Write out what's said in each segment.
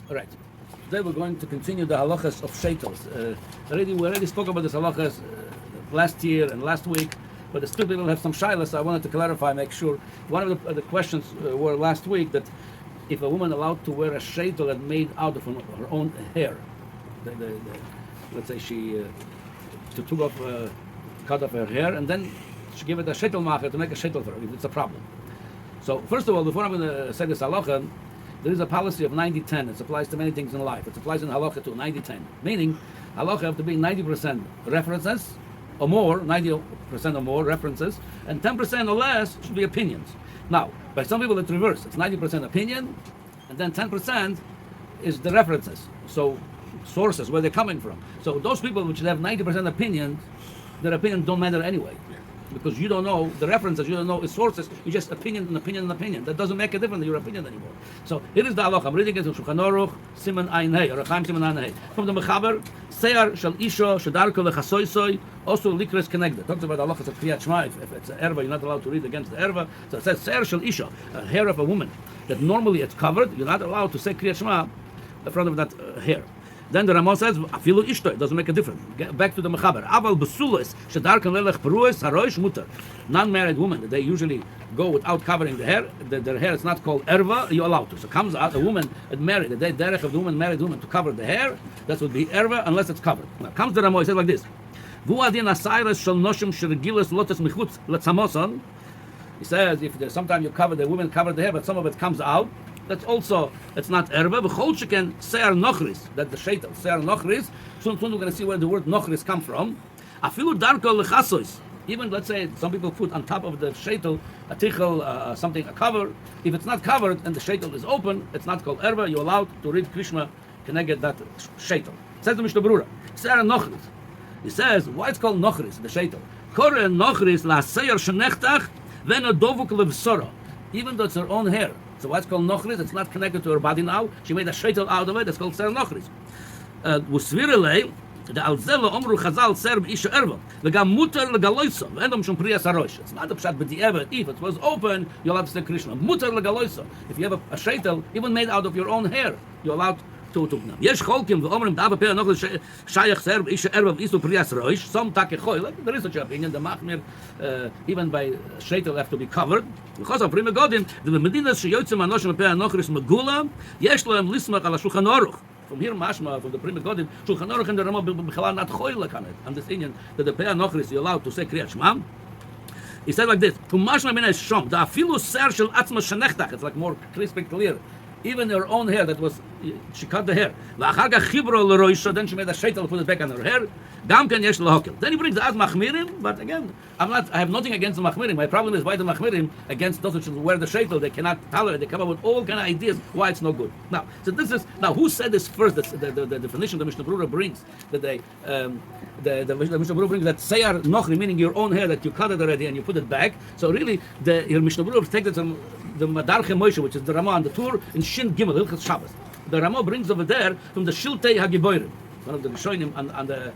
All right. Today we're going to continue the halachas of sheitels. We already spoke about this halachas last year and last week, but the still people have some shilas, so I wanted to clarify, make sure. One of the questions were last week that if a woman allowed to wear a sheitel that made out of her own hair, let's say she took off, cut off her hair, and then she gave it a sheitel macher to make a sheitel for her. It's a problem. So first of all, before I'm going to say this halacha, there is a policy of 90-10. It applies to many things in life. It applies in halacha to 90-10. Meaning, halacha have to be 90% references or more, 90% or more references, and 10% or less should be opinions. Now, by some people it's reverse. It's 90% opinion, and then 10% is the references. So, sources, where they're coming from. So those people which have 90% opinions, their opinions don't matter anyway. Because you don't know the references, you don't know the sources, you just opinion. That doesn't make a difference in your opinion anymore. So here is the halacha. I'm reading it in Shulchan Aruch, Siman Ayin Hey, or Chaim Siman Ayin Hey. From the Mechaber, Seyar Shal Isha Shedarko Lechasoisoi, also Likres Kenegda. Talks about the halachas of Kriyat Shema. If it's an erva, you're not allowed to read against the erva. So it says Seyar Shal Isha, a hair of a woman that normally it's covered. You're not allowed to say Kriyat Shema in front of that hair. Then the Ramah says, "Afilu ishto." It doesn't make a difference. Get back to the Mechaber. Aval besulos shedarkan lelech perues haroish muter. Non-married women, they usually go without covering the hair. Their hair is not called erva. You're allowed to. So comes out a woman married, the derech of the woman, married woman, to cover the hair. That would be erva unless it's covered. Now comes the Ramah. He says like this: Vu adin asayres shel noshim sheregilas lotes michutz letzamoson. He says if there's sometimes you cover the women cover the hair, but some of it comes out. That's also, it's not erva. V'chol sheken se'er nochris. That's the sheitel. Se'er nochris. Soon we're going to see where the word nochris come from. Afilu darko lechasois. Even, let's say, some people put on top of the sheitel a tichel, something, a cover. If it's not covered and the sheitel is open, it's not called erva. You're allowed to read Krishna keneged that sheitel. Says the Mishnah Berurah. Se'er nochris. He says, why it's called nochris, the sheitel? Kore nochris la se'er shenechtach ven a dovuk levsora. Even though it's her own hair. So what's called nochris? It's not connected to her body now. She made a sheitel out of it. It's called ser nochris. Usvirele the alzelo omru chazal ser b'isha erva legam muter legaloiso ve'endom shum priyas harosh. It's not a pshat b'di'evet. If it was open, you're allowed to say Krishna. Muter legaloiso. If you have a sheitel even made out of your own hair, you're allowed to now. Yesh cholkim ve'omrim da'ava pe'ah nochris shayach ser b'isha erva v'isu priyas harosh. Some takechoy. Like there is such an opinion. The machmir even by sheitel have to be covered. Because of prima godim, the medinas sheyotzim anoshim pe'ah nochris megula yesh lohem lismach ala shulchan aruch. From here, mashma from the prima godim, shulchan aruch and the Ramah b'chalal not choylek on it. On this Indian that the pe'ah nochris you're allowed to say kriyat shema. He said like this: "To mashma min shom da afilu ser shel atzma shenechtach." It's like more crisp and clear. Even her own hair that was, she cut the hair. V'achar kach chibro l'roisha. Then she made a sheitel, put it back on her hair. Gam ken yesh lahokel. Then he brings the az machmirim. But again, I have nothing against the machmirim. My problem is why the machmirim against those who wear the sheitel. They cannot tolerate. They come up with all kind of ideas why it's no good. Now, so this is who said this first? The definition the Mishnah Berurah brings that the Mishnah Berurah brings that seyar nochri, meaning your own hair that you cut it already and you put it back. So really, your Mishnah Berurah takes it from the Madarche Moshe, which is the Ramah on the Tur in Shin Gimel Hilchos Shabbos. The Ramah brings over there from the Shiltei Hagiborim, one of the Rishonim on the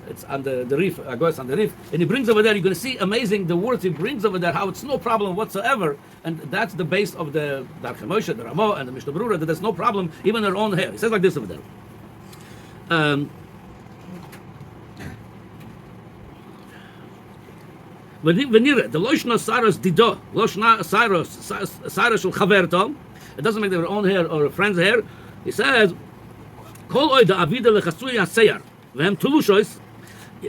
it's on the reef, goes on the reef, and he brings over there. You're going to see amazing the words he brings over there. How it's no problem whatsoever, and that's the base of the Darche Moshe, the Ramah, and the Mishnah Berurah. That there's no problem, even their own hair. He says like this over there. Venire, the loshna saros dido, loshna saros shel chaverto. It doesn't make their own hair or a friend's hair. He says, kol oida avida lechasui haseyar vehem tulushois.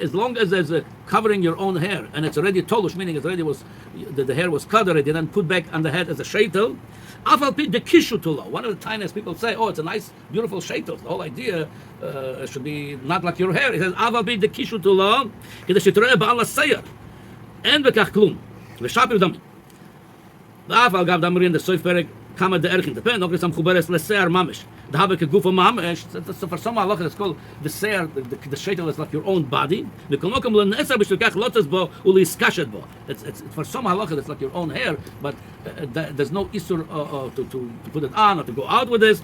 As long as there's covering your own hair and it's already tolush, meaning it already was the hair was cut already, then put back on the head as a sheitel. Afal pi de kishu tulo. One of the tiniest people say, oh, it's a nice, beautiful sheitel. The whole idea should be not like your hair. He says, afal pi de kishu tulo, kede shetrei ba'al haseyar. אין בכך כלום, ושפיר דמי. ואף על גב דמרי in the סוף פרק כמה דערכים, דפן, נוקרס המחוברס לשיער ממש. דהבה כגוף הממש, for some halacha it's called the שיער, the sheitel is like your own body, וכל מקום לנעשר בשביל כך לוטס בו ולהסקשת בו. It's for some halacha it's like your own hair, but there's no issur to put it on or to go out with this.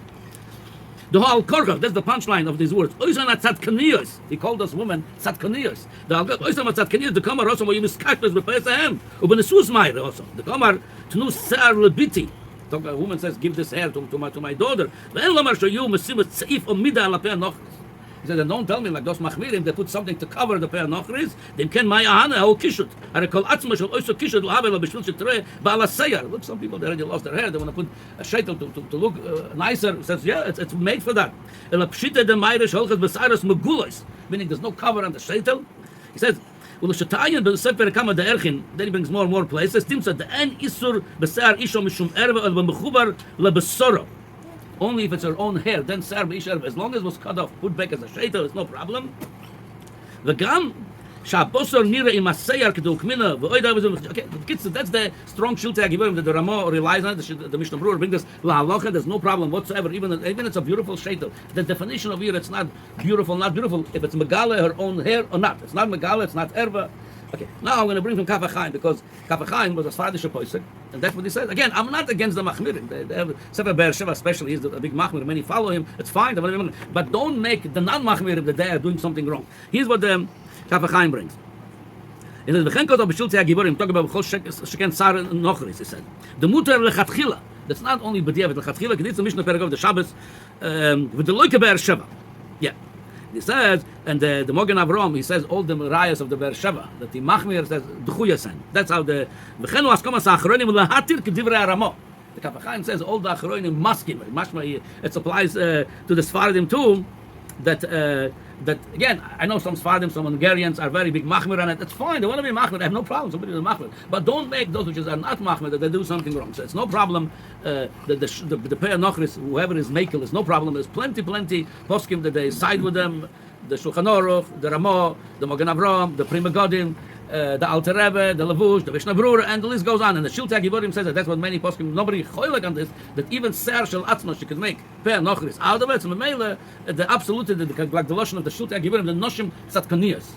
The whole korcha, that's the punchline of these words. Oisana tzadkaniyos. He called us women tzadkaniyos. The oisana tzadkaniyos. The kamar also where you miskashtos b'peisahem ubenesus ma'ir also. The kamar tnu se'ar lebiti A woman says, give this hair to my daughter. He said, and don't tell me like those machmirim, they put something to cover the peah nochris. They can my ahana how kishut. I call atzma shel also kishut lahavel b'shvil shetrei ba'ala seyer. Look, some people they already lost their hair. They want to put a sheitel to look nicer. He says, yeah, it's made for that. El pshita de mayrish holchet b'saros megulos, meaning there's no cover on the sheitel. He says, then he brings more and more places. Only if it's her own hair, then sar b'isher. As long as it was cut off, put back as a sheitel, it's no problem. V'gam shabosor nira imasayar kedukmina v'oida. Okay, that's the strong shiltei hagiborim that the Ramah relies on. The Mishnah Berurah brings us lahalacha. There's no problem whatsoever. Even it's a beautiful sheitel. The definition of here, it's not beautiful, if it's megala her own hair or not. It's not megala, it's not erva. Okay, now I'm going to bring from Kaf HaChaim, because Kaf HaChaim was a Sfaradish Posek, and that's what he says. Again, I'm not against the Machmirim. They have Sefer Be'er Sheva especially, he's a big Machmir, many follow him, it's fine, but don't make the non-Machmirim that they are doing something wrong. Here's what the Kaf HaChaim brings. He says, V'chenkot b'shultei hagiborim, talking about Chol Sheken Sar Nochris, he said. The Mutar Lechatchila, that's not only B'diavad Lechatchila, Keditz Mishnah Perek of the Shabbos, with the Loike Be'er Sheva. Yeah. He says, and the Mogen Avrom, he says all the rayas of the Be'er Sheva, that the Machmir says D'chuyasen. That's how the V'chenu Askomas Achronim Lahatir K'divrei Ramo. The Kaf HaChaim says all the Achronim maskim. It applies to the Sfaradim too. That again, I know some Sfaradim, some Hungarians are very big Machmir on it. It's fine. They want to be Machmir. I have no problem. Somebody is Machmir, but don't make those which are not Machmir that they do something wrong. So it's no problem. The Peah Nochris, whoever is Mekel, is no problem. There's plenty poskim that they side with them. The Shulchan Aruch, the Ramah, the Mogen Avram, the Pri Megadim, the Alter Rebbe, the Levush, the Mishnah Berurah, and the list goes on. And the Shiltei Hagiborim says that that's what many poskim, nobody choylek on this, that even Ser Shel Atzma, she could make Peah Nochris out of it. So Memele, the absolute, like the Lashon of the Shiltei Hagiborim, the Noshim Tzadkaniyas.